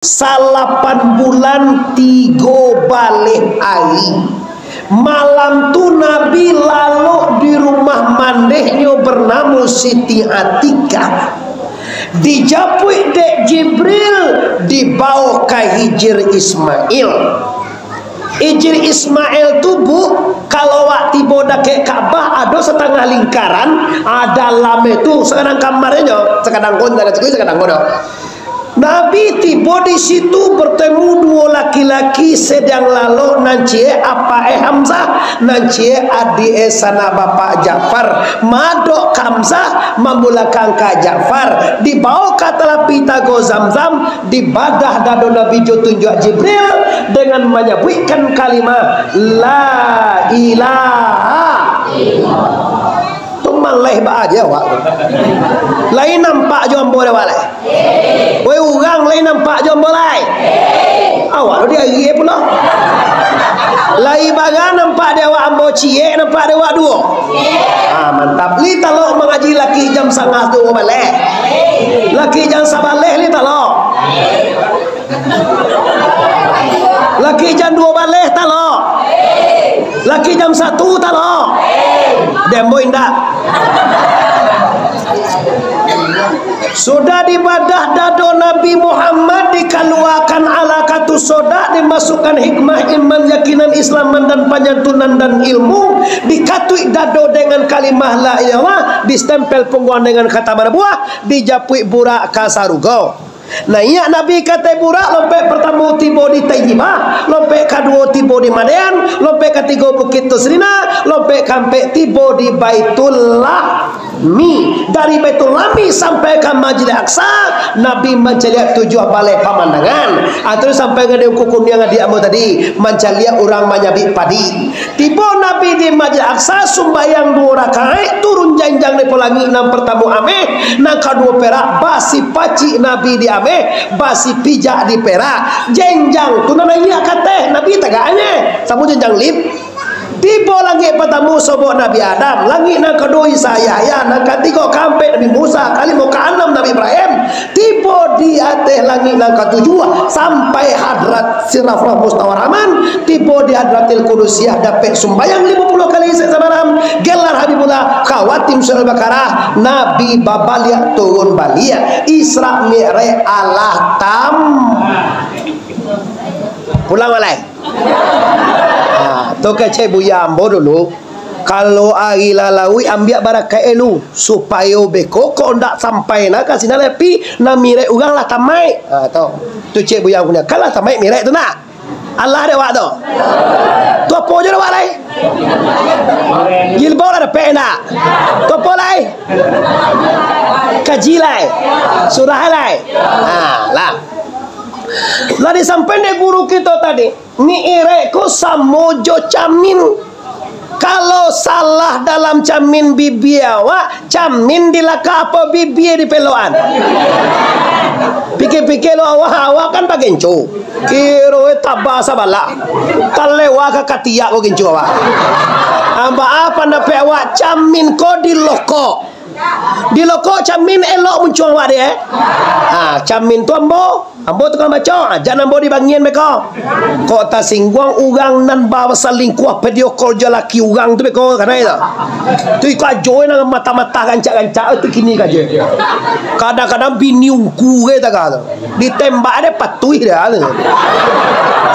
8 bulan 3 balik hari. Malam tu Nabi lalu di rumah mandehnya bernama Siti Atikah. Dijapui dek Jibril dibawa ke Hijr Ismail. Hijr Ismail tu bu, kalau wak tiba dekat Ka'bah ada setengah lingkaran, ada dalam itu sekarang kamarnya, sekarang konda dan sekarang kono. Nabi tiba di situ bertemu 2 laki-laki sedang lalu nancie apa Hamzah nancie adi sana bapak Ja'far madok Hamzah memulakan ke Ja'far dibawa ke telapi tago Zamzam dibadah dado Nabi jo tunjuk Jibril dengan menyebutkan kalimat la ilaha illallah. Maleh ba aja wak. Lain nampak jombo dah walai. Wei orang lain nampak jombo lai. Awak dia ye pula. Lai bagan nampak dia wak ambo cie nampak dia wak dua. Mantap li talok mengaji laki jam 1:30 baleh. Laki jam 1 baleh li talok. Laki jam 2 baleh talok. Laki jam 1 talok. Dembo indah. Sudah dibadah dado Nabi Muhammad dikeluarkan ala katu soda dimasukkan hikmah iman yakinan Islaman dan panjantunan dan ilmu dikatui dado dengan kalimah la ilaha distempel pungguan dengan kata berbuah dijapui burak kasarugo. Nah iya Nabi kata burak lompek pertama tiba di Taijibah, lompek kedua tiba di Madian, lompek ketiga Bukit Tusrina, lompek keempat tiba di Baitul Lahmi. Dari Baitul Lahmi sampai ke Masjid Aqsa Nabi menceliak 7 balai pemandangan. Terus sampai ke hukum yang di amu tadi menceliak orang menyabik padi. Tiba Nabi di Masjid Aqsa sumbayang 2 rakaat turun janjang di pelangi nang pertama ameh nang kedua perak basi paci Nabi di basi pijak di perak jenjang tu namanya kata Nabi tagaknya sabu jenjang lip tiba langit pertama sobok Nabi Adam langit nang kedua saya ya nang ketiga kampet Nabi Musa kali mau ke 6 Nabi Ibrahim tiba di atas langit nang ketujuh sampai hadrat Sirafrah Mustawaraman tiba di hadratil Qudusiyah dapat sumbayang 50 kali semalam gelar Habibullah khawatim surah Baqarah Nabi babalia turun balia Isra Mi'raj Allah tam pulang malai. Tu kecil buya ambo dulu kalau hari lalawi ambil barakai elu supaya beko kok ndak sampai nak kasih nak lepi nak mirek orang lah tamai tu cik buya punya kalau tamai mirek tu nak Allah ada wak tu tu apa je wak lai jilbau ada pena tu apa lai kaji lai surah lai lah lah disampaikan guru kita tadi ni ireku samojo camin kalau salah dalam camin bibi awak camin dilaka apa bibi di peloan pikir-pikir lo awak kan pakai genco kiro tabah sabala kalewa ke katiak ko genco awak apa nape awak camin ko di loko camin elok muncul awak dia camin tu ambo tu kan baca jangan ambo dibangian mereka kok tak singgung orang nan bawa selingkuh video call je laki orang tu mereka kerana itu tu ikut ajoy dengan mata-mata gancak-gancak tu kini kaje kadang-kadang bini ungku ke tak kata ditembak ada patuh dia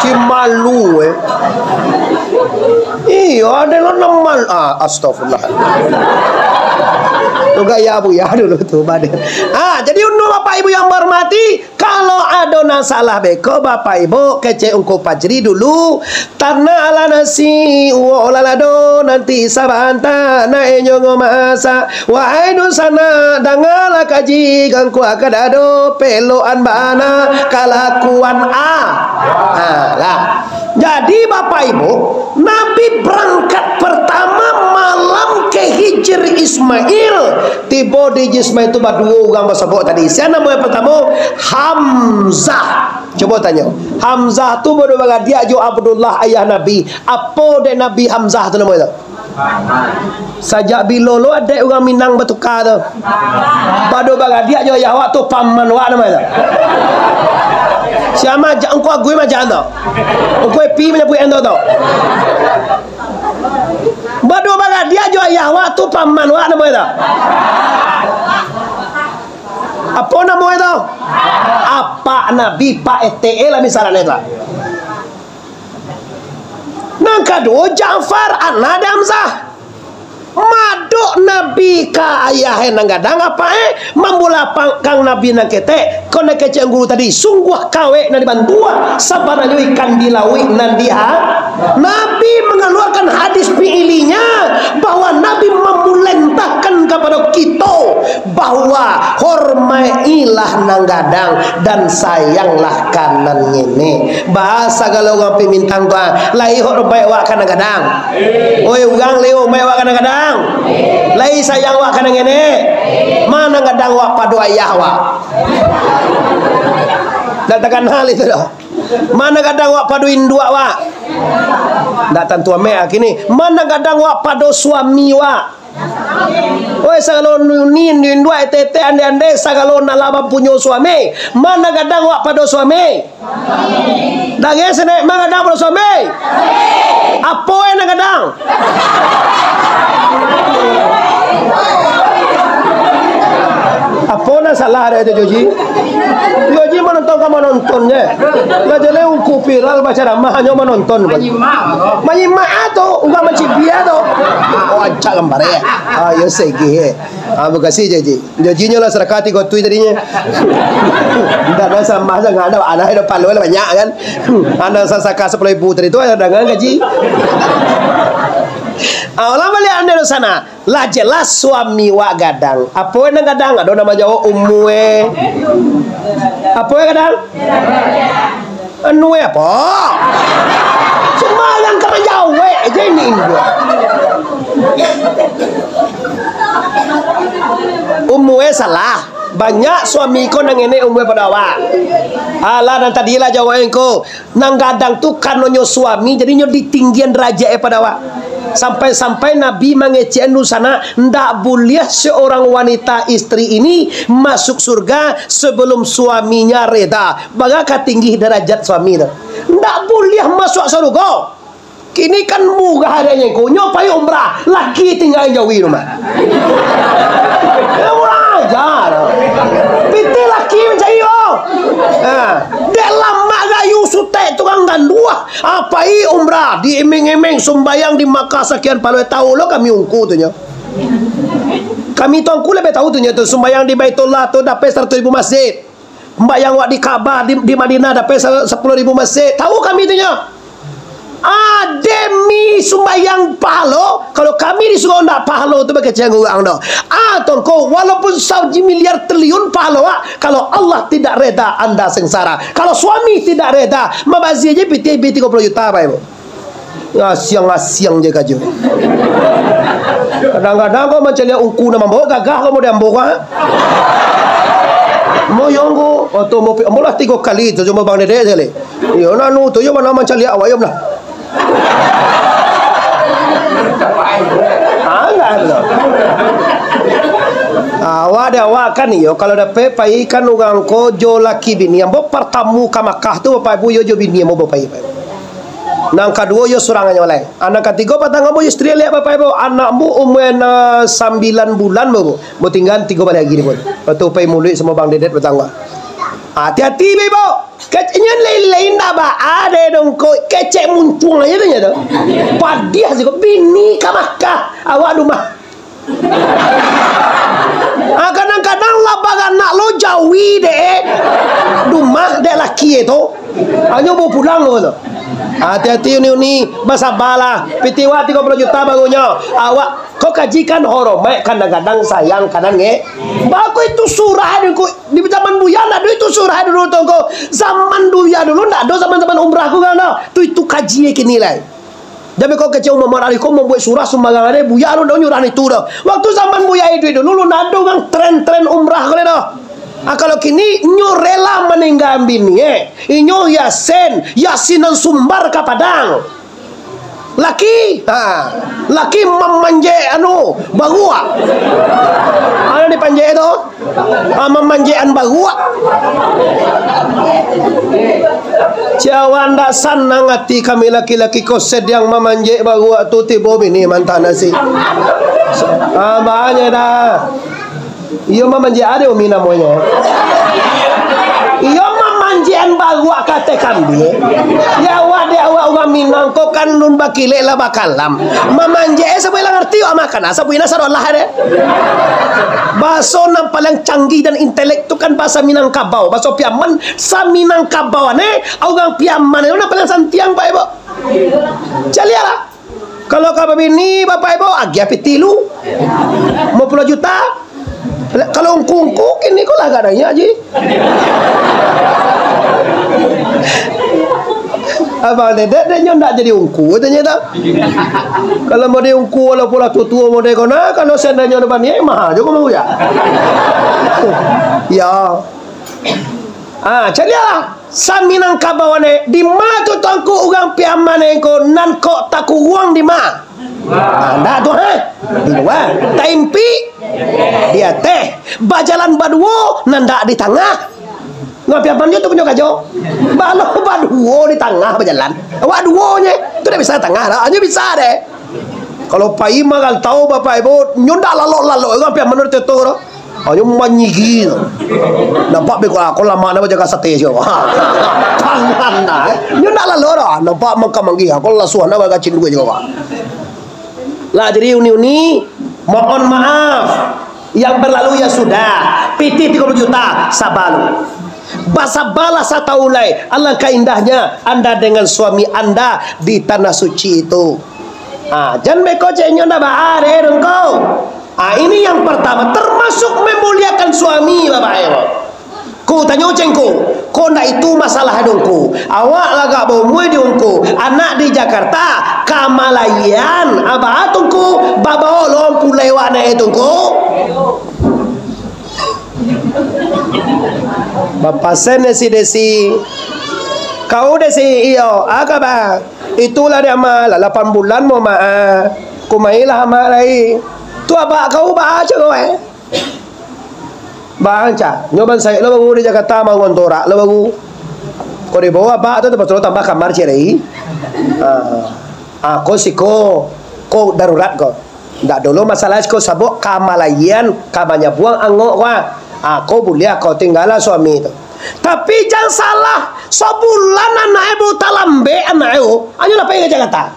cimalu iya ada lo normal astagfirullah tu gaya abu ya dulu tu badan jadi untuk bapak ibu yang berhormati kalau ada nasalah beko bapak ibu kece ungko pajri dulu tanah ala nasi walalado nanti sabanta na enyongo masa wahai dusana dangala kaji gangku akadado peloan bana kalakuan lah jadi bapak ibu Nabi berangkat pertama malam ke Hijr Ismail tiba di Ismail itu berdua orang bersebut tadi siapa nama yang pertama Hamzah coba tanya Hamzah tu berdua dia jo Abdullah ayah Nabi apa dek Nabi Hamzah tu nama itu sajak bila lo ada orang Minang bertukar tu berdua dia jo ayah awak tu paman wak nama itu Siapa engkau gue macam tu? Engkau pi menyebut endo tu. Badu baga dia jo ayah waktu paman wak nama itu. Apa nama itu? Apa Nabi Pak ETE lah misalnya itu. Nang kedua Ja'far anak Hamzah. Maduk Nabi ka ayah nang gadang apa mambula kang Nabi nang kete kone kece guru tadi sungguh kawe nang dibantua sabar aja ikan dilawi nang dia Nabi mengeluarkan hadis fi'ilinya bahwa Nabi memulentahkan kepada kita bahwa hormailah nang gadang dan sayanglah kanan ini bahasa kalau orang pimintang tua lai hormai wak kanang gadang oi ugang leo mai wak kanang gadang lai sayang wak kanang ini mana gadang wak padu ayah wak datakan hal itu dah mana gadang wak padu indua wak tak tentu ame kini mana gadang wak padu suami wak oi sagalo nin indua tete ande sagalo nalaba punya suami mana gadang wak padu suami dage sene mana gadang padu suami apa yang gadang apa nak salah ada itu Joji? Joji menonton kamu nontonnya. Lah jadi uku viral baca ramah hanya menonton. Menyimak atau enggak mencibia tu? Oh acak gambar ya. Ah ya segi. Ah makasih Joji. Jojinya lah serakati kau tu tadinya. Tidak ada sama sangat ada anak ada palu banyak kan. Anda sasaka 10,000 tadi tu ada dagang gaji. Allah balik anda di sana lah jelas suami wak gadang apa yang gadang ada nama Jawa umue apa yang gadang anu apa semalang kama Jawa aja ini umue salah banyak suami ko nang ini umue pada awak alah dan tadilah Jawa engko nang gadang tu kanonyo suami jadi nyo ditinggian derajat pada awak sampai-sampai Nabi mengecek sana ndak boleh seorang wanita istri ini masuk surga sebelum suaminya reda bagaikan tinggi derajat suami itu ndak boleh masuk surga kini kan murah adanya kau nyopai umrah laki tinggal jauh rumah murah ajar piti laki mencari dek lama gayu sutek tukang gandua apa umrah diiming-iming sumbayang di Makkah sekian puluh tahun lo kami ungku tu nya kami tuangku lebih tahu tu nya tu sumbayang di Baitullah tu dapat 100,000 masjid mbayang wak di Ka'bah di Madinah dapat 10,000 masjid tahu kami tu nya demi sumbayang pahala kalau kami disuruh ndak pahala tu bagi cenggu orang dah tongko walaupun 1 miliar triliun pahala kalau Allah tidak reda anda sengsara kalau suami tidak reda mabazi aja piti 30 juta apa ibu ngasiang je kaju kadang-kadang kau macam lihat ungku nama bawa gagah kau mau diambil mau yonggo atau mau lah 3 kali tu cuma bang dedek sekali ya nanu tu yo mana macam lihat awak lah enggak ada awak ada awak kan yo kalau dapat pai kan orang ko jo laki bini yang bawa pertamu ke Makkah tu bapak ibu yo jo bini mau bawa pai nang kedua yo surangannya oleh anak ketiga patang kamu istri lihat bapak ibu anakmu umur 9 bulan mau tinggal 3 balik lagi ni pun waktu pai mulut sama bang dedet bertangga hati-hati ibu kecenya lain-lain dah ba ada dong ko kecek muncul aja tu nya tu padiah sih ko bini ke Makkah awak rumah kadang-kadang lah bagan nak lo jauhi dek rumah dek laki itu hanya mau pulang lo tu hati-hati ni basabalah pitiwa 30 juta barunya awak kau kajikan hormat kadang-kadang sayang kadang baku itu surah di zaman buya ada itu surah dulu tongko zaman buya dulu ndak ada zaman umrah aku kan itu kaji kinilai jadi kau kecil umur hari kau membuat surah sembarangan ada buya lu dah nyurah itu dah waktu zaman buya itu dulu lu nado kan tren umrah kau dah kalau kini nyo rela meninggal bini nyo yasin dan sumbar ke Padang Laki, laki memanje bagua. Ano di panje itu? Memanjean bagua. Jawanda sanang hati kami laki-laki koset yang memanje bagua tu tibo bini mantana sih. Banyak dah. Iyo memanje ada umi namanya. Iyo memanjean bagua kate kambing. Ya wade awak uga minang ko kan nun bakile la bakalam. Memanje sebelah ngerti awak makan asa buina sarollah de. Bahasa yang paling canggih dan intelek tu kan bahasa Minangkabau. Bahasa Piaman sa Minangkabau ne orang Piaman itu paling santiang Pak Ibu. Calialah. Kalau kau bini Bapak Ibu agi api tilu 50 juta. Kalau ungku kini kau lah kadangnya aja. Abang dedek dia ndak jadi ungku katanya tak. Kalau mau dia ungku walaupun lah tua mau dia kena, kalau seandainya depan ni mahal juga mau ya. Ya. Carilah saminang kabawane di ma tu tangku orang piamane ko nan ko taku uang di ma. Ndak tu di luar. Taimpi dia teh bajalan baduo nanda di tengah. Ngapain tu punya kajo? Balau baduo di tengah berjalan. Awak duonya tu dah bisa tengah dah. Hanya bisa deh. Kalau Pak Ima kalau tahu Bapak Ibu nyunda lalu ngapain menurut itu tu? Hanya manyigi. Nampak bekal aku lama nak jaga sate je. Tangan dah. Nyunda lalu dah. Nampak mangki aku lah suana baga cindu juga. Lah jadi uni mohon maaf yang berlalu ya sudah. PT 30 juta sabalu. Basa balas taulai. Alangkah indahnya Anda dengan suami Anda di tanah suci itu. Jangan beko cenyo nda baare engkau. Ini yang pertama termasuk memuliakan suami Bapak Ibu. Ku tanya cengku, ko ndak itu masalah dongku. Awak laga bomoi di ungku. Anak di Jakarta, Kamalayan, aba atungku, babao lom pulewa na itungku. Bapak sen desi kau desi iyo ba itulah dia mal 8 bulan mau kumailah ama lai tu apa kau baca kau baca nyoban saya lo bagu di Jakarta mau ngontora lo bagu kau di bawah apa tu betul tambah kamar cerai kau siko kau darurat kau ndak dulu masalah kau sabuk Kamalayan kamanya buang angok wah. Kau boleh kau tinggallah suami itu. Tapi jangan salah, sebulan anak ibu talambe anak ibu, ayo lah pergi ke Jakarta.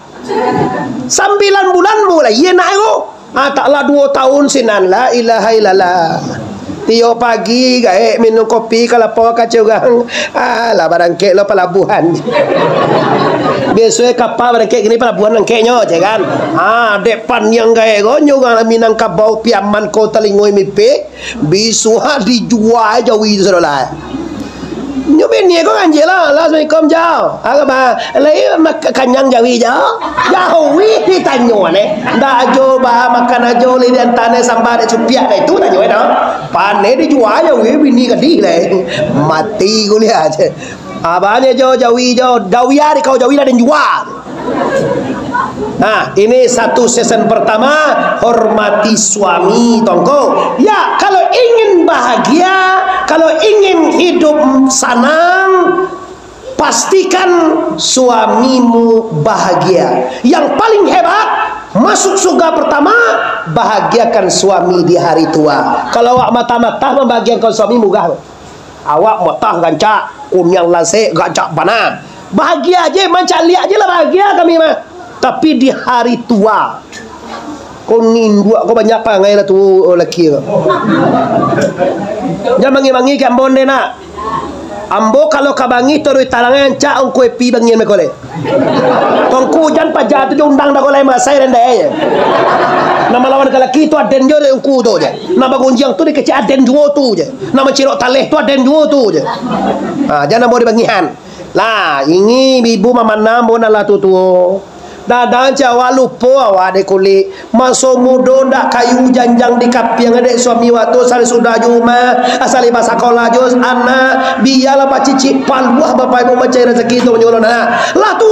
9 bulan mulai, iya anak ibu. Taklah 2 tahun sinan la ilaha illallah. Tio pagi gae minum kopi kalau po kacugang. Lah barangke lo pelabuhan. Biasanya kapal barangke gini pelabuhan nangkenyo je kan. Depan yang gae go nyugang Minangkabau Piaman ko talingoi mipe bisuha dijual jawi saudara. Nyobin ni ko kanjela Assalamualaikum jauh. Ba lai kanyang jawi jauh. Jawi ditanyo ne. Ndak ajo ba makan ajo li dan tanah sambal de cupiak dah itu tanyo dah. Pane dijual jawi bini kadi le. Mati kuliah aje. Abang jo jawi jo dawia di kau jawi dah dan jual. Ini satu season pertama hormati suami tongko. Ya, kalau ingin bahagia, kalau ingin hidup senang, pastikan suamimu bahagia. Yang paling hebat masuk surga pertama, bahagiakan suami di hari tua. Kalau awak mata-mata membahagiakan suami mugah. Awak mata gancak kunyang lasik gancak bana. Bahagia aja, macam lihat aja lah bahagia kami mah. Tapi di hari tua kau nindua kau banyak pangai lah tu lelaki kau. Jangan mangi-mangi ke ambon deh nak. Ambo kalau kabangi terus talangan cak ongko epi bangin mekole. Tongku jan pajat tu undang dah kolai masai rendah aja. Nama lawan lelaki tu aden jo de ongku tu je. Nama gonjang tu de kecil aden dua tu je. Nama cirok taleh tu aden dua tu je. Jangan ambo dibangihan. Lah ini ibu mama nambo nalah tu. Dadang Jawa lupa awak de kulit. Masuk muda ndak kayu janjang di kapi yang ada suami waktu sari sudah juma asal iba sekolah jos anak biarlah pak cicik paluah bapak ibu macam rezeki tu menyuruh lah tu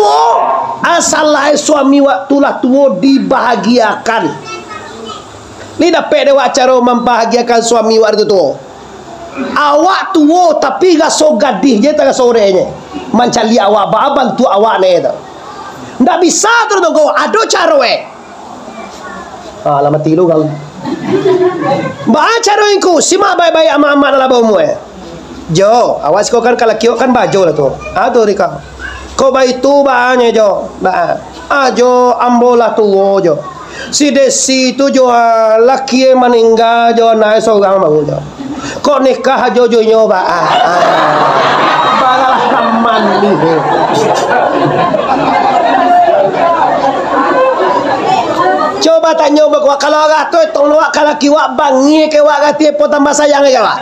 Asal suami waktulah tua dibahagiakan. Ni dapat dewa cara membahagiakan suami waktu tua. Awak tua tapi gak so gadih je tak sorenya. Mencari awak bantu awak ni tu. Ndak bisa tu kau ado cara lama tilu kau. Baca roinku simak baik-baik amat-amat dalam bahamu Jo, awas kau kan kalau kiok kan baju lah tu. Tu rika. Kau baik tu banyak Jo. Jo ambola tu Jo. Si desi tu Jo laki meninggal Jo naik seorang mau Jo. Kau nikah Jo nyoba. Bagalah kaman ni. Coba tanya kau kalau orang tu tolong kalau kiwak bangi ke wak kati po tambah sayang ke wak.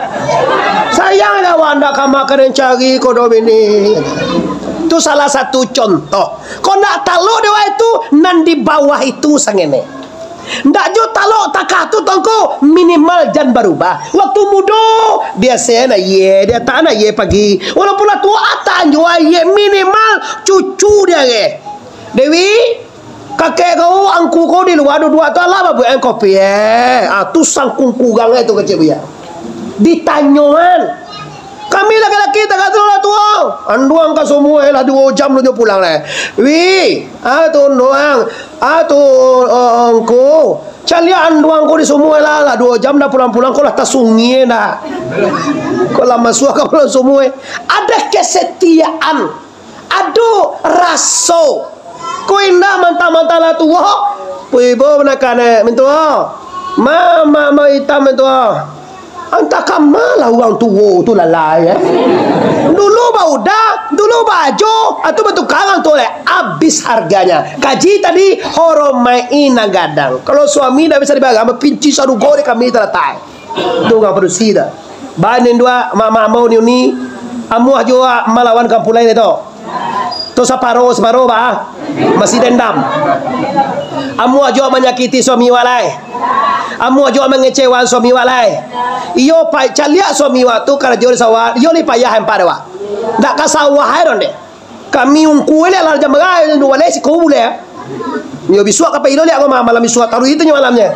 Sayang ke wak ndak kamu kena cari kau do bini. Itu salah satu contoh. Kau nak taluk dewa itu nan di bawah itu sangene. Ndak jo taluk takah tu tongko minimal jangan berubah. Waktu muda biasa na ye dia tak na ye pagi. Walaupun lah tua atan jo ye minimal cucu dia ke. Dewi kakek kau, angku kau di luar dua tu lah apa buat kopi tu sangkung kugang itu kecil dia. Ditanyoan. Kami laki-laki tak kata lah tua. Anduang ka semua lah 2 jam lu pulang lah. Tu anduang. Tu angku. Calia anduang kau di semua lah 2 jam dah pulang-pulang kau lah tak sunyi dah. Kau lah masuk kau pulang semua. Ada kesetiaan. Ada rasa. Kau indah mantap-mantap lah tua. Ibu menekan mentua. Mama hitam mentua. Entah kamalah orang tua tu lalai Dulu baudah, dulu baju, atau bertukaran tu habis harganya. Kaji tadi horomai nagadang. Kalau suami dah bisa dibaga, pinci satu gore kami terletak. Tu orang produksi dah. Banin dua mama mau ni amuah juga melawan kampung lain itu. Tu separuh bah masih dendam. Amuah juga menyakiti suami walai. Amuah juga mengecewakan suami walai. Iyo pai calia suami waktu kalau jori sawah, iyo li payah empare wa. Ndak ka sawah hai ronde. Kami ungku le la jam bagai ndu walai si ko bule. Yo bisuak apa ilo le aku malam bisuak taruh itu malamnya.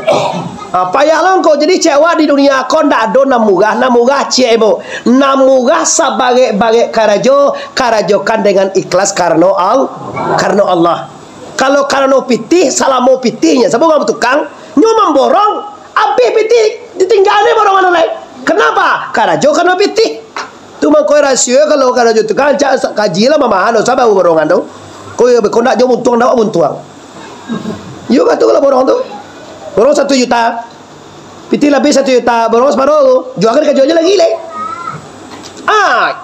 Payah lang kau jadi cewa di dunia kau ndak ada namugah cebo. Namugah sebagai karajokan dengan ikhlas karena Allah. Kalau karena pitih salah mau pitihnya, sebab kamu tukang nyuman borong, api pitih ditinggalin borongan lain. Kenapa? Karena pitih. Tu mangkoi rasio kalau karajo tukang kaji lah mamahan, sabar borongan tu. Kau nak jom untung dak untung. Yo kata kalau borong tu. Borong 1 juta. Piti lebih 1 juta. Borong separuh. Jualkan ke jualnya lagi le.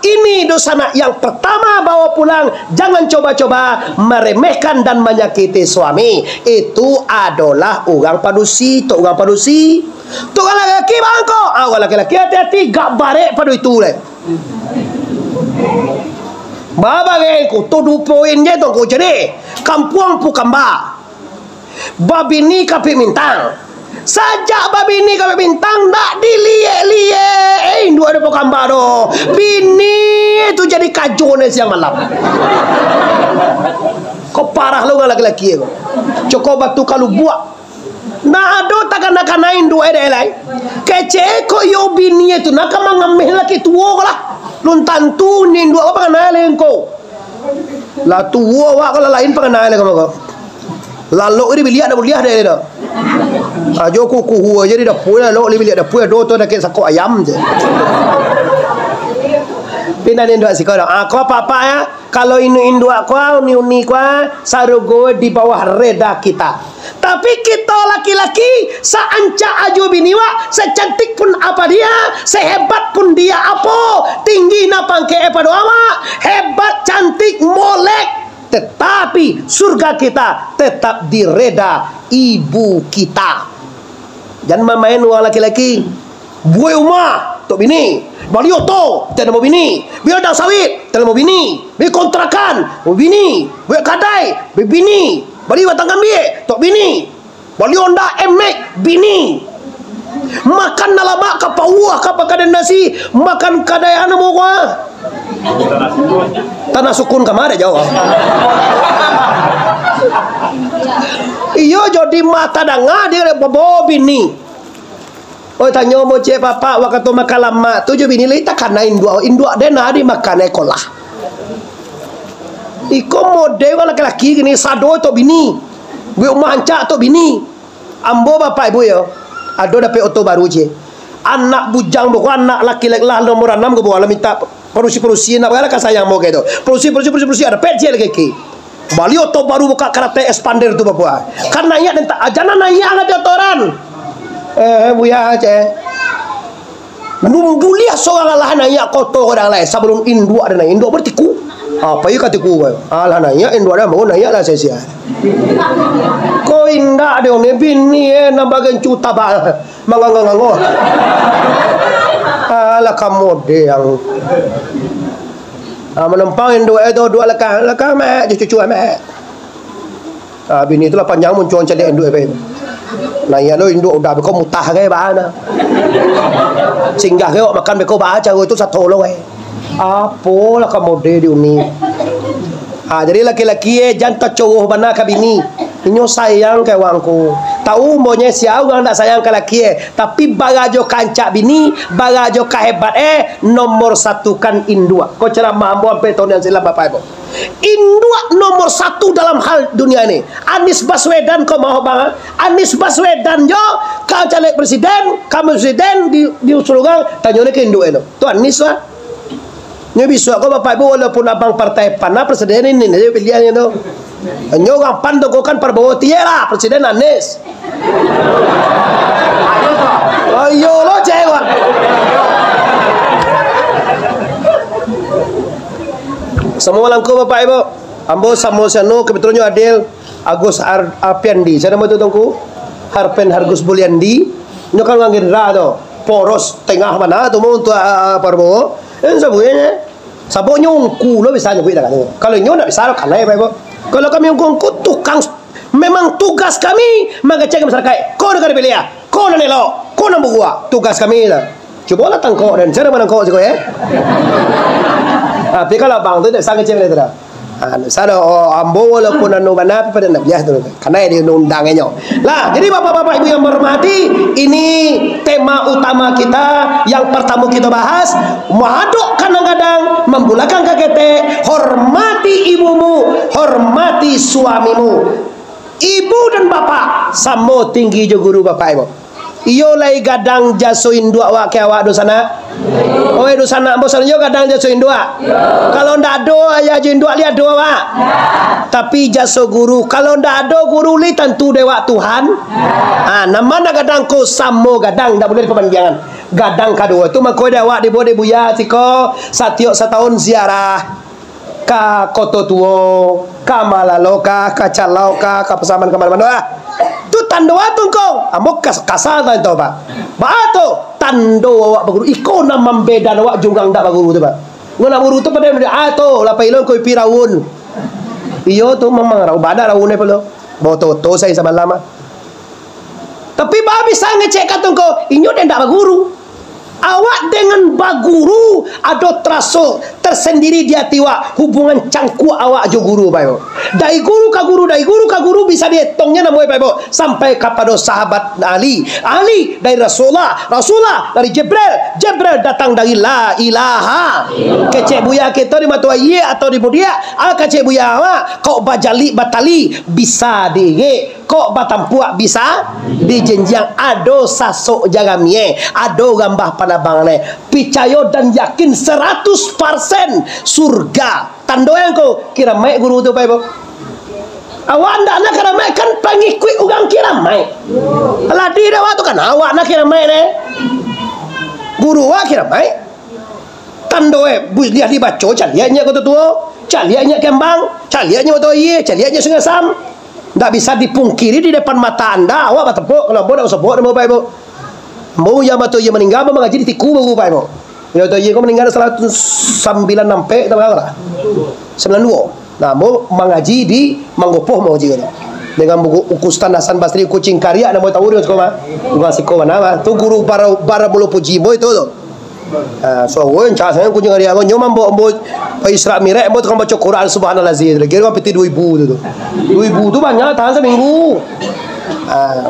Ini dosa yang pertama bawa pulang. Jangan coba-coba meremehkan dan menyakiti suami. Itu adalah orang padusi. Tu orang padusi. Tu orang lelaki bangko. Orang lelaki hati-hati. Gak barek padu itu le. Baba ku tu 2 poin je tu ku jadi. Kampung Pukamba. Babi ni kapi mintang. Sajak babi ni kapi mintang nak diliek-liek. Dua ada Pukamba doh. Bini tu jadi kaju ni siang malam. Kau parah lu laki-laki aku. Cukup batu kalau buat. Nah ado takkan nak nain dua ada lain. Kece ko yo bini tu nak mengambil laki tua lah. Luntan tu ni dua apa kenal engkau. Lah tua wak kalau lain pengenal kamu kau. Lalu ini biliat dah buliah dah dah. Ajo kuku aja dia dah punya lalu ini biliat dah punya do tu nak kek sakok ayam je. Pindah ni dua sih kau. Kau apa ya? Kalau ini dua kau ni kau sarugo di bawah reda kita. Tapi kita laki-laki seancak ajo biniwa, secantik pun apa dia, sehebat pun dia apa, tinggi napang ke apa doa, hebat cantik molek. Tetapi surga kita tetap di reda ibu kita. Jangan main orang laki-laki. Buai rumah tok bini. Bali oto tak mau bini. Biar dah sawit tak mau bini. Biar kontrakan mau bini. Biar kadai bini. Bali watang kambing tok bini. Bali onda emek bini. Makan nalama kapauah kapakadan nasi, makan kadai anu mau tanah sukun kamar jauh. Iyo jadi mata danga dia bobo bini. Oh tanya mo cek papa waktu makan lama tujuh bini lita karena indua dena di makan ekolah. Iko model laki-laki gini sado to bini. Gue manca to bini. Ambo bapak ibu yo. Ado dapat oto baru je. Anak bujang bukan anak laki-laki lah nomor 6 gue bawa minta perusi nak bagaimana sayang mau gitu. Perusi ada pecel keki. Bali oto baru buka karate expander tu bapak. Karena iya dan tak ajana naya nggak jotoran. Buya aja. Numbulia seorang lah nanya kotor orang lain sebelum induk ada nanya induk bertiku. Apa ya katiku? Alah nanya induk ada mau nanya lah saya. Kau indah ada orang bini nambagan cuta bal mangangango. Alah kamu deh yang menempang induk itu dua lekang mak cucu mak. Bini itulah panjang muncul cari induk apa itu. Nanya lo induk udah beko mutah kayak bahana. Singgah kayak makan beko baca itu satu lo apa lah kamu deh di uni. Jadi laki-laki jantan cowok bana kabini. Inyo sayang kayak wangku. Tahu maunya siapa orang tak sayang ke laki tapi bagajo kancak bini, bagajo kahebat nomor 1 kan indua. Kau ceramah ambo sampai tahun yang silam bapak ibu. Indua nomor 1 dalam hal dunia ini. Anies Baswedan kau mau banget. Anies Baswedan jo kau caleg presiden, kamu presiden di usulkan tanya ke indua itu. Tu Anies lah. Nyo bisa kau bapak ibu walaupun abang partai pana presiden ini dia pilihannya tu. Nyo orang pan tu kau kan Prabowo tiara presiden Anies. Ayo lo cewek. Semua langkau bapak ibu. Ambo Samosano kebetulannya Adil Agus Arpiandi. Saya nama tu tungku Harpen Hargus Buliandi. Nyo kan orang Gerindra tu. Poros tengah mana tu mau untuk Prabowo. Sabuknya sabuk nyungku lo bisa nyungku tak? Kalau nyungku tak bisa lo kalah ya ibu. Kalau kami nyungku tukang memang tugas kami mengecek masyarakat. Kau nak pilih ya? Kau nak nelo? Kau nak buat? Tugas kami lah. Coba lah tangkau dan cara mana kau sih kau ya? Tapi kalau bang tu tak sangat cewek tu dah. Sana ambo walaupun anu mana pada nak bias tu karena dia undangnya. Lah, jadi bapak-bapak ibu yang berhormati, ini tema utama kita yang pertama kita bahas. Mahaduk kadang-kadang membulakan kakete, hormati ibumu, hormati suamimu. Ibu dan bapak samo tinggi jo guru bapak ibu. Iyo lai gadang jasuin dua awak ke awak dosana. Oh dosana bosan yo gadang jasuin dua. Kalau ndak do ayah jin dua lihat dua awak. Tapi jaso guru kalau ndak do guru li tentu dewa Tuhan. Nama gadang ko samo gadang ndak boleh kepanjangan. Gadang kadua itu mako dewa di bode buya tiko satyo setahun ziarah ka koto tuo ka malaloka ka calauka ka pesaman kemana-mana. Tu tando atong ko amok kasada itu pak bato tando awak baguru iko na membeda awak jungang dak baguru tu pak ngona buru tu pada ato la pailon ko pirawun iyo tu memang raw bada raw ne pelo boto to saya sama lama tapi ba bisa ngecek katong ko inyo den dak baguru awak dengan baguru ada traso tersendiri di hati awak hubungan cangku awak jo guru bayo dari guru ka guru dari guru ka guru bisa dihitungnya namanya bayo sampai kepada sahabat Ali dari Rasulullah dari Jibril datang dari la ilaha kecek buya kita di matua ye atau di budia kecek buya awak kau bajali batali bisa dige kok batampuak bisa dijenjang ado sasok jagamie ado gambah panabang ne picayo dan yakin 100% surga tando yang ko kira mai guru tu pai bo awak ndak nak kira mai kan pangikut ugang kira mai ala di dah waktu kan awak nak kira mai ne guru wa kira mai tando lihat dibaca calianya ko tu calianya kembang calianya to ye calianya sungai sam. Tak bisa dipungkiri di depan mata anda. Awak batepuk kalau bodoh sebut nama bapak ibu. Mau yang batu yang meninggal mengaji di tiku bapak ibu. Bila tu ia kau meninggal 109 sampai tak berapa lah. 92. Nah mau mengaji di Manggopoh mau juga. Dengan buku Ukustan Hasan Basri Kucing Karya nama tahu dia sekolah. Bukan sekolah nama. Tu guru para bulu pujimo itu tu. So wen cha sang ku jeung dia ko nyom ambo pa Isra Miraj ambo tukang baca Quran subhanallazim. Kira peti 2000 tu. 2000 tu banyak tahan seminggu.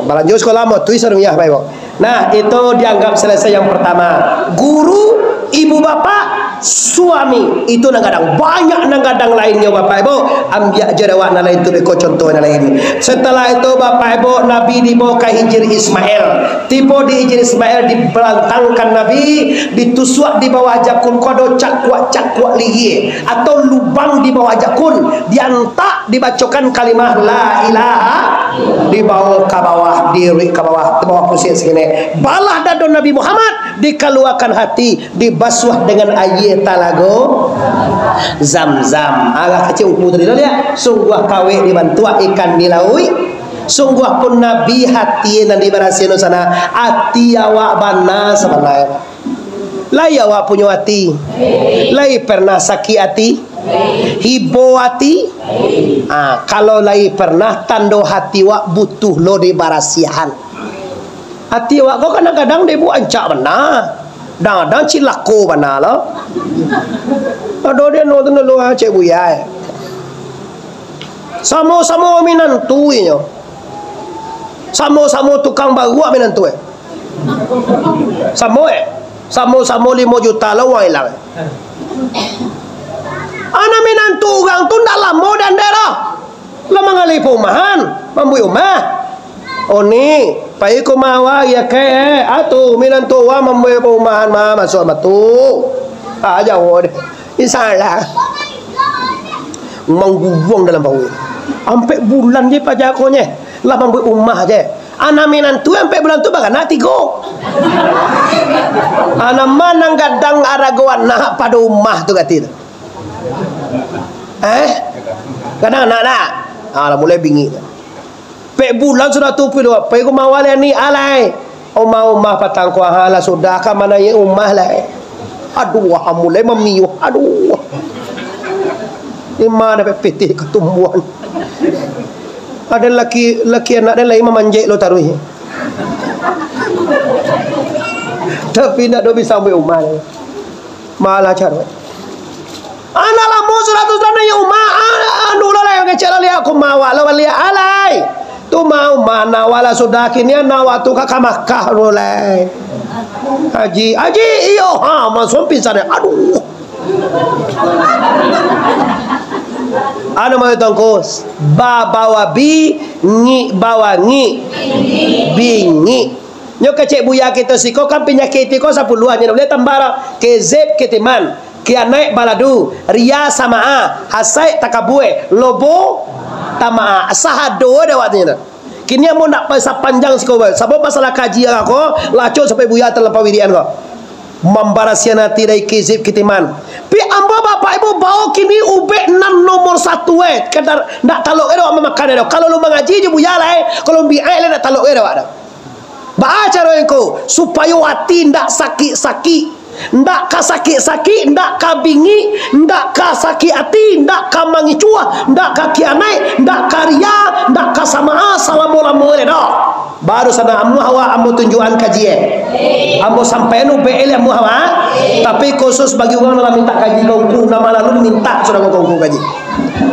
Balanjut sekolah mau tuis rumiah Pak Ibu. Nah, itu dianggap selesai yang pertama. Guru, ibu bapak, suami itu nanggadang banyak nanggadang lainnya Bapak Ibu. Ambiak jerawan lain itu beko contohnya lain. Setelah itu Bapak Ibu Nabi dibawa ke Hijr Ismail. Tiba di Hijr Ismail dibelantangkan Nabi, ditusuk di bawah jakun kodo cakwa liye atau lubang di bawah jakun, diantak dibacakan kalimat la ilaha, dibawa ke bawah diri ke bawah pusat segini. Balah dado Nabi Muhammad dikeluarkan hati, dibasuh dengan air talago Zam-Zam. Agak kecil upu tadi ya. Sungguh kawe dibantu ikan dilaui. Sungguh pun Nabi hati dan diberasihin sana hati awak bana sebenarnya. Lai awak punya hati. Lai pernah sakit hati. Hibo hati. Kalau lai pernah tando hati wak butuh lo diberasihan. Hati awak kau kadang-kadang dia buat ancak benar. Kadang-kadang cilako benar lah. Aduh dia nonton dulu cik buya. Sama-sama minantu ini. Sama-sama tukang baru minantu. Sama-sama 5 juta lah wang hilang. Anak minantu orang tu tak lama dan daerah. Lama ngalih perumahan, membui rumah. Oh ni, pai ko mawa ya ke atu minantu wa membui perumahan masuk matu. Jauh deh. Insyaallah. Menggubuang dalam bau. Sampai bulan je pajakonya. Lah membui rumah je. Anak minantu sampai bulan tu bagan nak tigo. Anak manang gadang aragoan nak pada rumah tu katil. Kadang nak. Lah mulai bingi. Pek bulan sudah tupi dua. Pek ko mawala ni alai. Umah patang ko hala sudah ka mana ye umah lai. Aduh, mulai memiuh. Aduh. Di mana peti ketumbuhan. Ada laki anak dan lain memanjek lo taruh. Tapi nak do bisa sampai umah. Malah cara. Anak lamu sudah tu sana ye umah. Anu lo lai kecil lihat aku mawa lo lihat alai. Tu mau mana wala sudah kini nawa tu ka Makkah rolai. Haji iyo masuk pisan. Aduh. Anu mau tongkos bawa bi ngi bawa ngi bingi. Nyo kecek buya kita siko kan penyakit ko sapuluhan nya boleh tambara kezeb ketiman kia naik baladu ria samaa hasai takabue lobo tamaa sahado ada waktunya. Kini mau nak pasal panjang siko sebab masalah kaji aku laco sampai buya terlampau wirian ko. Membarasian hati dari kezib kitiman. Pi ambo bapak ibu bawa kini ubek nan nomor 1 kadar nak taluk ero makan ero. Kalau lu mengaji je buya lah kalau biai lah nak taluk ero ada. Baca roengko supaya hati ndak sakit-sakit. Ndak ka sakit-sakit, ndak ka bingi, ndak ka sakit hati, ndak ka mangicua, ndak ka kianai, ndak ka ria, ndak ka samaa salamu dah. Baru sana amu hawa amu tunjuan kajian. Amu sampai nu BL amu hawa. Tapi khusus bagi orang yang minta kaji kau nama lalu minta sudah kau kaji.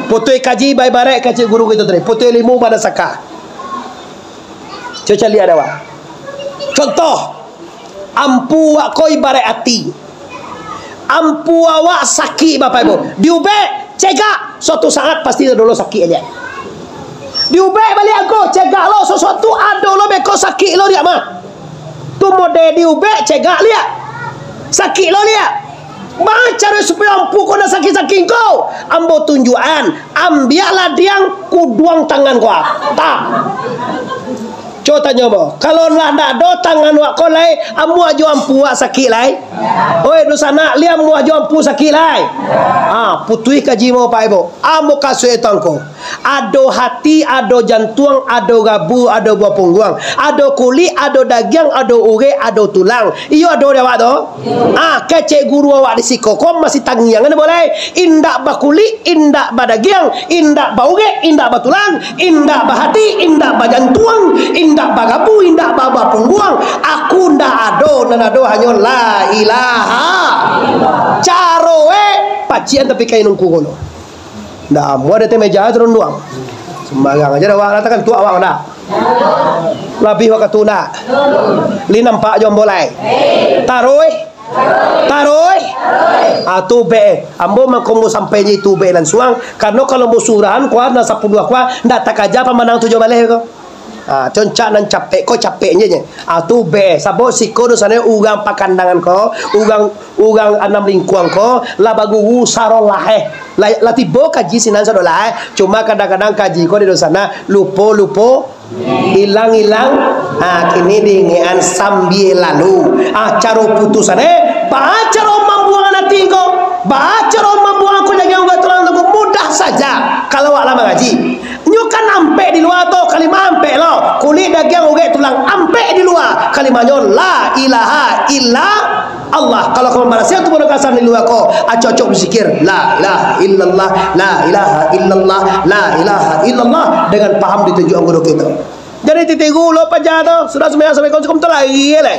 Potoi kaji baik-baik kaji guru kita tadi. Potoi limu pada saka. Coba lihat awak. Contoh, ampu awak kau ibarat hati. Ampu awak sakit bapak ibu. Diubek, cegak. Suatu saat pasti dulu sakit aja. Diubek balik aku, cegak lo sesuatu ada lo beko sakit lo dia mah. Tu model diubek cegak lihat. Sakit lo lihat. Baca supaya ampu kau nak sakit-sakit kau. Ambo tunjuan, ambiaklah diang kuduang tangan kau. Tak. Coba tanya mo, kalau lah nak do tangan wak kau lai, amu ajo ampu wak sakit lai. Oi do sana liam mu ajo ampu sakit lai. Putui kaji mo pak ibu. Amu kasih tangko. Ado hati, ado jantung, ado gabu, ado buah punggung, ado kulit, ado daging, ado urat, ado tulang. Iyo ado dia awak tu. Kecek guru awak di sikokom masih tangiang ni boleh. Indak ba kulit, indak ba daging, indak ba urat, indak ba tulang, indak ba hati, indak ba jantung, indak ba gabu, indak ba buah punggung. Aku ndak ado, nan ado hanya la ilaha. Caro pacian tapi kain nungku kono. Dah, mua ada meja turun doang. Sembarang aja dah awak katakan tu awak dah. Lebih awak tuna. Li nampak jom boleh. Taruh. Tu be. Ambo mangkomo sampai ni tu be lan suang. Karena kalau musurahan kuat na 10 kuat ndak tak aja pemenang 7 balik ko. Concak nan capek ko capeknya je. Tu be. Sabo siko do sana ugang pakandangan ko, ugang anam lingkuang ko, la bagu sarong lahe. La tibo kaji sinan sa dolah. Cuma kadang-kadang kaji ko di sana lupo hilang-hilang. Kini dingian sambil lalu. Caro putusannya baca romang buang nanti ko. Baca romang buang ko jangan buat tulang tu mudah saja kalau awak lama ngaji. Nyukan ampe di luar tu kalimah ampe lo. Kulit daging urat tulang ampe di luar. Kalimahnya la ilaha illa Allah. Kalau kamu merasa tu bodoh kasar di luar ko, cocok berzikir la ilaha illallah, la ilaha illallah, la ilaha illallah dengan paham ditunjuk guru kita. Jadi titigu lo paja tu sudah sembahyang sampai kau tu lagi le.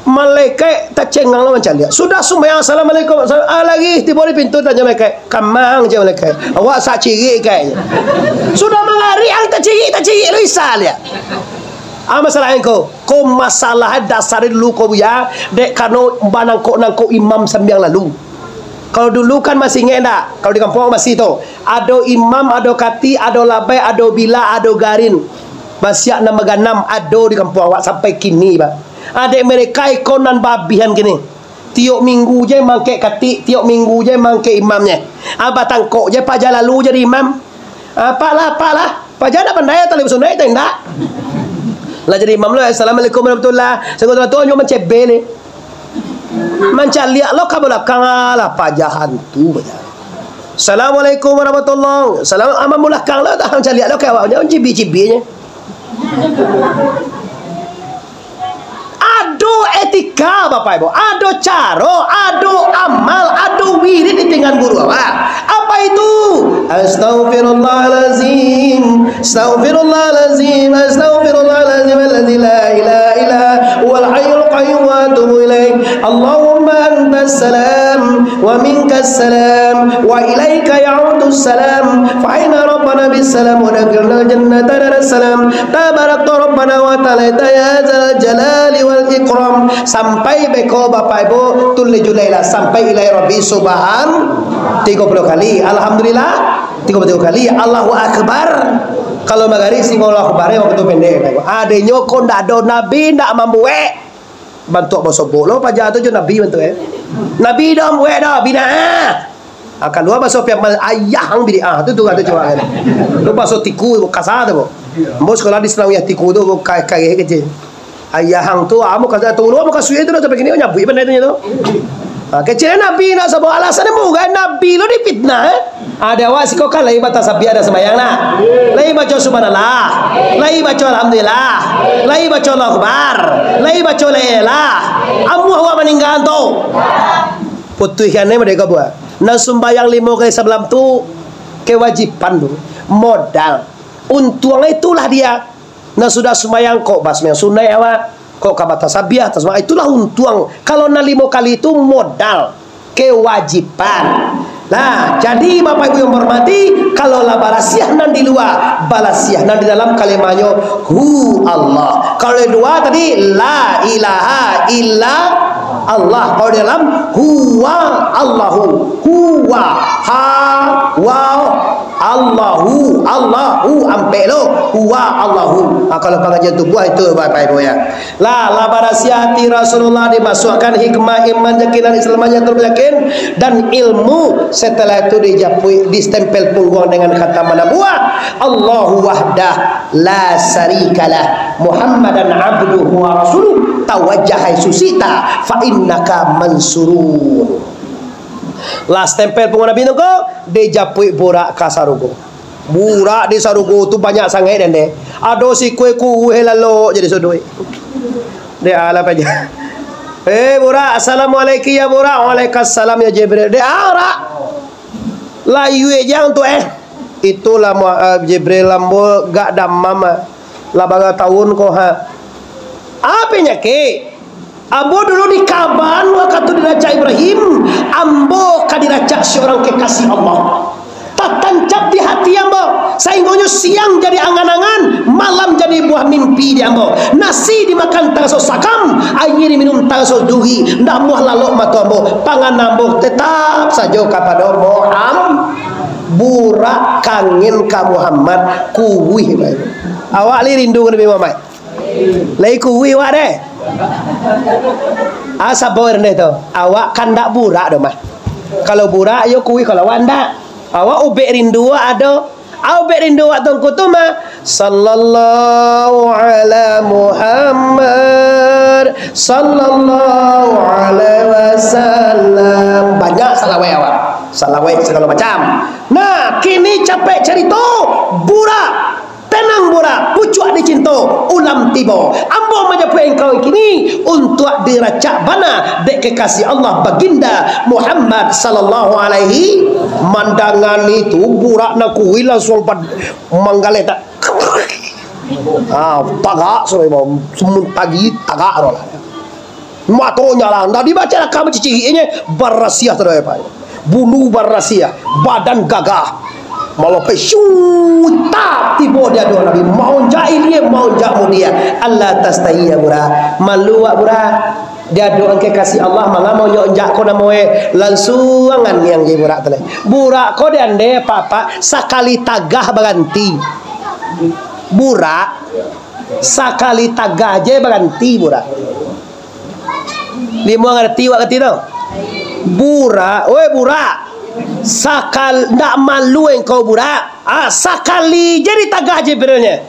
Malaikat tak cengang lah macam dia. Sudah sembahyang assalamualaikum. Lagi tiba di pintu tanya malaikat. Kamang je malaikat. Awak sak ciri kayaknya. Sudah mengari ang tak ciri lu isal ya. Masalah engkau. Kau masalah dasar dulu kau ya. Dek kano nangkok imam sembiang lalu. Kalau dulu kan masih ingat tak? Kalau di kampung masih tu. Ado imam, ado kati, ado labai, ado bila, ado garin. Masih nama ganam ado di kampung awak sampai kini pak. Adik mereka ikonan babihan gini. Tiap minggu je mangke kati, tiap minggu je mangke imamnya. Abah tangkok je paja lalu jadi imam. Apalah. Paja nak pandai atau lebih sunai tak enggak. Lah jadi imam lo. Assalamualaikum warahmatullahi. Segala tu cuma mencebel ni. Mencaliak lo ke belakang lah paja hantu paja. Assalamualaikum warahmatullahi. Salam amam belakang lo tak mencaliak lo ke awaknya cibi-cibinya. Ado etika Bapak Ibu, ado caro, ado amal, ado wirid di dengan guru awak. Apa itu? Astaghfirullahalazim, astaghfirullahalazim, astaghfirullahalazim alladzi la ilaha illa huwal hayyul qayyum wa atubu ilaik. Allahumma antas salam wa minkas salam wa ilaika ya'udus salam. Fa inna rabbana bis salam wa dakhalna jannata daras salam. Tabarakta rabbana wa ta'ala ya zal jalali wal ikram. Sampai beko Bapak Ibu tulis julailah sampai ilai rabbi subhan 30 kali. Alhamdulillah 30 kali. Allahu akbar. Kalau magari sing Allahu akbar waktu pendek. Adenya kok ndak ada nabi ndak mampu bantu bosok bolo paja tu je nabi bantu nabi dah mampu dah bina. Akan luar masuk pihak ayah hang bidiah tu ada coba kan. Lu masuk tiku kasar tu. Bos sekolah di Selangor tiku tu kai kecil. Ayah hang tu amu kata tu lu amu kasuih tu sampai kini nyabu benda itu tu. Kecil nabi nak sebab alasan bukan nabi lu dipitnah. Ada awak siko kan lai batas sabi ada sembahyang lah. Lai baca subhanallah, lai baca alhamdulillah, lai baca Allahu akbar, lai baca la ilaha. Amu awak meninggal tu. Putuhiannya mereka buat. Nah sembahyang 5 kali sebelum tu kewajiban tu modal. Untungnya itulah dia. Nah sudah sembahyang kok basmi sunai awak kok kabata sabiah tasma itulah untung. Kalau na 5 kali itu modal kewajiban. Nah, jadi Bapak Ibu yang hormati, kalau la barasiah nan di luar, balasiah nan di dalam kalimatnya hu Allah. Kalau di dua tadi la ilaha illa Allah. Kalau di dalam huwa Allahu, huwa ha wa Allahu ampelo huwa Allahu. Kalau pengajian tubuh itu Bapak Ibu ya. La barasiati Rasulullah dimasukkan hikmah iman yakinan Islamnya teryakin dan ilmu. Setelah itu distempel punggung dengan kata manabuah Allahu wahdah la syarikalah Muhammadan abduhu wa rasuluh tawajjah susita fa innaka mansurun. Lah stempel punggung Nabi itu dijapui borak kasarugo. Burak di Sarugo tu banyak sangat dan deh. Ado si kue lalu jadi sodoi. Dia ala aja. Burak, assalamualaikum ya Burak. Waalaikumsalam ya Jibril. Dia ara. Layu aja untuk itulah Jibril lambo gak damam lah baga tahun ko ha. Apanya ke? Ambo dulu di Kaban waktu diraja Ibrahim, ambo kadiraja seorang kekasih Allah. Tancap di hati ambo, sainggonyo siang jadi angan-angan, malam jadi buah mimpi di ambo. Nasi dimakan tangso sakam, air diminum tangso duhi, ndak muah lalok matu ambo. Pangan ambo tetap saja kepada Muhammad. Burak kangen ka Muhammad kuwi. Awak li rindu ke Nabi Muhammad? Lai kuwi wak deh. Asa boer deh tu. Awak kan ndak burak dah mah. Kalau burak yo kuwi kalau wanda. Awak ubek rindu ada. Ubek rindu tongku tu mah sallallahu ala Muhammad sallallahu alaihi wasallam. Banyak salawat awak. Salawat segala macam. Nah, kini capek cerita burak. Tenang burak, pucuk dicinta, ulam tiba. Ambo menjemput engkau kini untuk diracak bana dek kekasih Allah baginda Muhammad sallallahu alaihi. Mandangan itu burak nak kuih langsung manggalet tak. Tagak sorry bang, semun pagi tagak rolah. Matonya lah, dah dibaca lah kamu cicihinya berrasiah terus apa? Bulu berrasiah, badan gagah. Malah pesyuta tiba dia doa Nabi mau jahil dia mau jamu dia Allah tastahi ya bura malu wak bura dia doa kekasih Allah manga mau nyonjak ko namoe langsungan yang di burak tele burak ko dia ande papa sakali tagah berganti burak sakali tagah je berganti burak dia mau ngerti wak ngerti tau burak oi burak sakal ndak malu engkau burak sakali jadi tagah Jibrilnya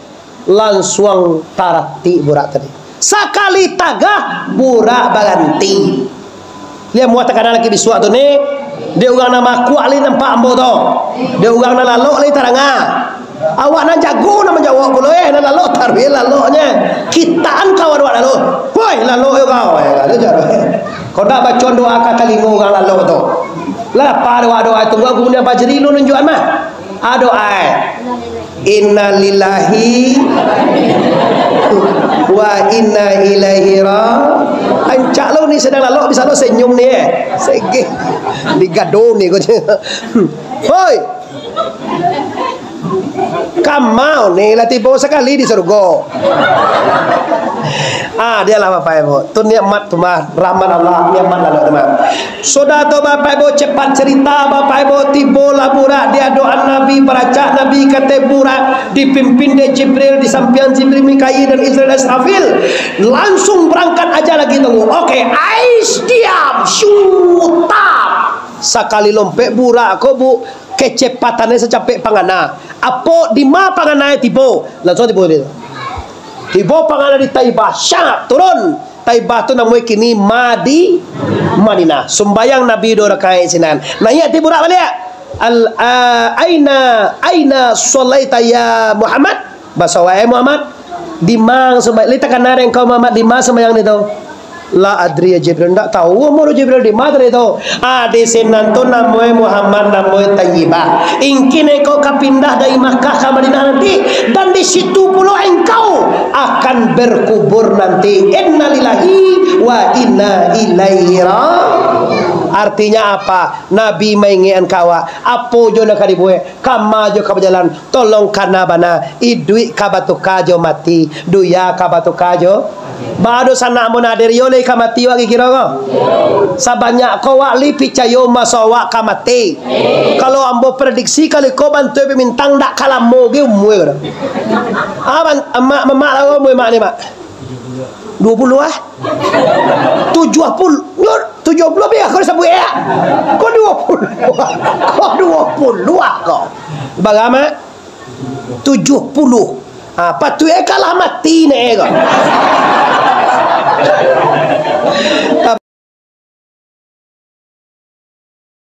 langsung tarati burak tadi sakali tagah burak baganti dia muat tekan lagi bisuak tu ni dia urang nama kuat li nampak ambo tu dia urang nak lalok li taranga awak nak jago nak menjawab pula nak lalok tarbi laloknya kitaan kau ada lalok woi lalok yo kau kau dak baca doa kata lima orang lalok tu lah pada doa itu gua kemudian bajri lu nunjukan mah doa inna lillahi wa inna ilaihi raji'un. Cak lu ni sedang lalok bisa lu senyum ni sege digado ni kau hoi kamau ni lah tiba sekali di surga. Dia lah Bapak Ibu. Tu nikmat tu mah rahmat Allah, nikmat Allah tu mah. Sudah tu Bapak Ibu cepat cerita Bapak Ibu tiba lah burak dia doa Nabi baca Nabi kata burak dipimpin dia Jibril di samping Jibril Mikail dan Israel dan Israfil langsung berangkat aja lagi tunggu. Okey, ais diam syutap sekali lompek burak ko bu kecepatannya secapek pangana. Apa di ma pangana tiba langsung tiba dia. Tiba pangana di Taibah, syap turun. Taibah tu namanya kini Madinah. Sembayang Nabi do rakaat sinan. Nanya tiba burak balik. Aina sholaita ya Muhammad? Bahasa wae Muhammad. Di mang sembayang. Lita kan ada engkau Muhammad di mang sembayang itu. La adri ya Jibril ndak tahu umur Jibril di mana itu. Di sinan tu namanya Muhammad namanya Tayyibah. Ingkin engkau kapindah dari Makkah ke Madinah nanti dan di situ pula engkau akan berkubur nanti. Innalillahi wa inna ilaihi raji'un. Artinya apa? Nabi mengingatkan kawa apa jo nak dibuat kama jo ka berjalan tolong kana bana idui ka batu kajo mati duya ka batu kajo bado sana monader yo le ka mati wa kira ko sabanyak ko wa li picayo masawa ka mati kalau ambo prediksi kali ko bantu bintang dak kalamo ge umwe ko emak la umwe mak ni mak 20 70 biar kau sebut ya. Kau 20 kau. Bagaimana? 70. Patu kalah mati ni kau.